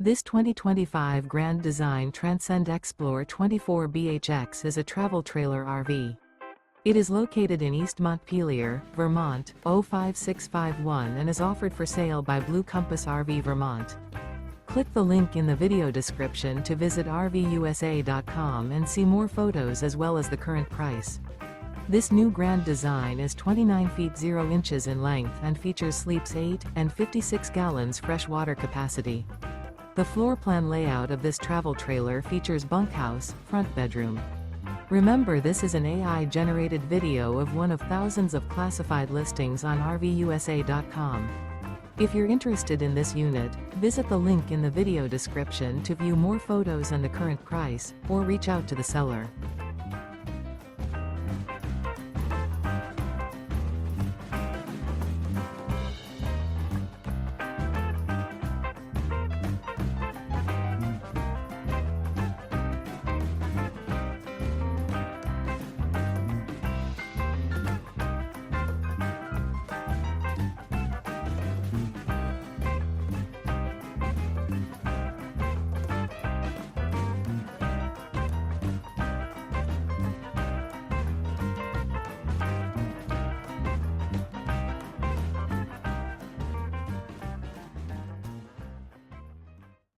This 2025 Grand Design Transcend Xplor 24BHX is a travel trailer RV. It is located in East Montpelier, Vermont, 05651 and is offered for sale by Blue Compass RV Vermont. Click the link in the video description to visit RVUSA.com and see more photos as well as the current price. This new Grand Design is 29 feet 0 inches in length and features sleeps 8 and 56 gallons fresh water capacity. The floor plan layout of this travel trailer features bunkhouse, front bedroom. Remember, this is an AI-generated video of one of thousands of classified listings on RVUSA.com. If you're interested in this unit, visit the link in the video description to view more photos and the current price, or reach out to the seller.